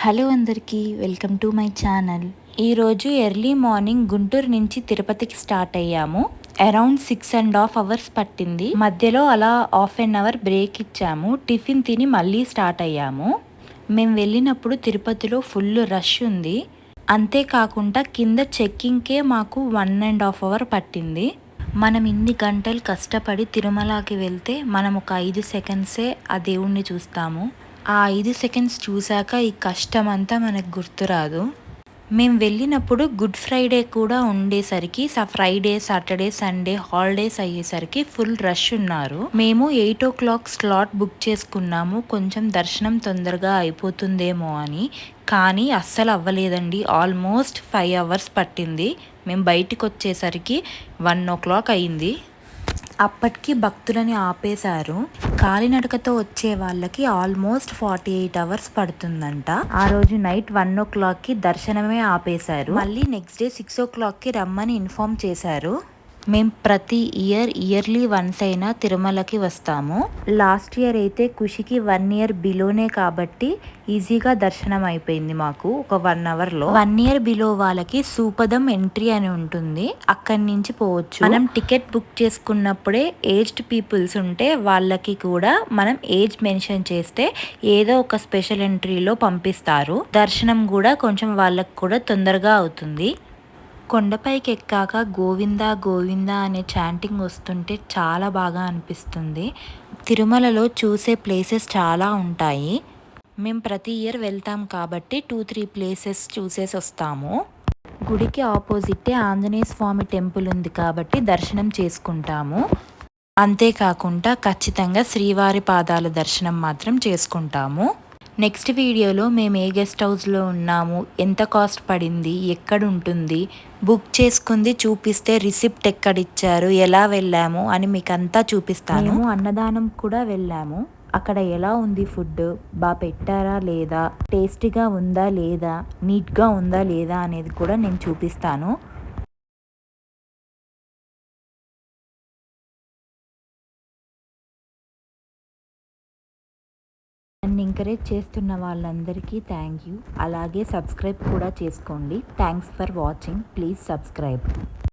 Hello అందరికీ, welcome to my channel. ఈరోజు early morning Guntur నుంచి తిరుపతికి స్టార్ట్ అయ్యాము. అరౌండ్ 6.5 అవర్స్ పట్టింది. మధ్యలో అలా హాఫ్ అన్ అవర్ బ్రేక్ ఇచ్చాము. టిఫిన్ తిని మళ్ళీ స్టార్ట్ అయ్యాము. మేము వెళ్ళినప్పుడు తిరుపతిలో ఫుల్ రష్ ఉంది. అంతేకాకుండా కింద చెక్కింగ్కే మాకు 1.5 అవర్ పట్టింది. మనం ఇన్ని గంటలు కష్టపడి తిరుమలకి వెళ్తే మనం ఒక 5 సెకండ్సే ఆ దేవుణ్ణి చూస్తాము. ఆ 5 సెకండ్స్ చూశాక ఈ కష్టం అంతా మనకు గుర్తురాదు. మేము వెళ్ళినప్పుడు గుడ్ ఫ్రైడే కూడా ఉండేసరికి ఫ్రైడే, సాటర్డే, సండే హాలిడేస్ అయ్యేసరికి ఫుల్ రష్ ఉన్నారు. మేము 8 o'clock స్లాట్ బుక్ చేసుకున్నాము, కొంచెం దర్శనం తొందరగా అయిపోతుందేమో అని. కానీ అస్సలు అవ్వలేదండి. ఆల్మోస్ట్ 5 hours పట్టింది. మేము బయటికి వచ్చేసరికి 1 o'clock అయింది. అప్పటికి భక్తులని ఆపేశారు. కాలినడకతో వచ్చే వాళ్ళకి ఆల్మోస్ట్ 48 hours పడుతుందంట. ఆ రోజు నైట్ 1 o'clockకి దర్శనమే ఆపేశారు. మళ్ళీ నెక్స్ట్ డే 6 o'clockకి రమ్మని ఇన్ఫార్మ్ చేశారు. మేము ప్రతి ఇయర్లీ వన్స్ అయినా తిరుమలకి వస్తాము. లాస్ట్ ఇయర్ అయితే ఖుషికి 1 year బిలోనే కాబట్టి ఈజీగా దర్శనం అయిపోయింది మాకు ఒక 1 hourలో. 1 year బిలో వాళ్ళకి సూపదం ఎంట్రీ అని ఉంటుంది, అక్కడి నుంచి పోవచ్చు. మనం టికెట్ బుక్ చేసుకున్నప్పుడే ఏజ్డ్ పీపుల్స్ ఉంటే వాళ్ళకి కూడా మనం ఏజ్ మెన్షన్ చేస్తే ఏదో ఒక స్పెషల్ ఎంట్రీలో పంపిస్తారు. దర్శనం కూడా కొంచెం వాళ్ళకి కూడా తొందరగా అవుతుంది. కొండపైకి ఎక్కాక గోవిందా గోవిందా అనే చాంటింగ్ వస్తుంటే చాలా బాగా అనిపిస్తుంది. తిరుమలలో చూసే ప్లేసెస్ చాలా ఉంటాయి. మేము ప్రతి ఇయర్ వెళ్తాం కాబట్టి 2-3 ప్లేసెస్ చూసేసి వస్తాము. గుడికి ఆపోజిటే ఆంజనేయ స్వామి టెంపుల్ ఉంది కాబట్టి దర్శనం చేసుకుంటాము. అంతేకాకుండా ఖచ్చితంగా శ్రీవారి పాదాల దర్శనం మాత్రం చేసుకుంటాము. నెక్స్ట్ వీడియోలో మేము ఏ గెస్ట్ హౌస్లో ఉన్నాము, ఎంత కాస్ట్ పడింది, ఎక్కడ ఉంటుంది, బుక్ చేసుకుంది చూపిస్తే రిసిప్ట్ ఎక్కడిచ్చారు, ఎలా వెళ్ళాము అని మీకు అంతా చూపిస్తాను. మేము అన్నదానం కూడా వెళ్ళాము. అక్కడ ఎలా ఉంది ఫుడ్, బాగా పెట్టారా లేదా, టేస్టీగా ఉందా లేదా, నీట్గా ఉందా లేదా అనేది కూడా నేను చూపిస్తాను. నన్ను ఎంకరేజ్ చేస్తున్న వాళ్ళందరికీ థ్యాంక్ యూ. అలాగే సబ్స్క్రైబ్ కూడా చేసుకోండి. Thanks for watching. Please subscribe.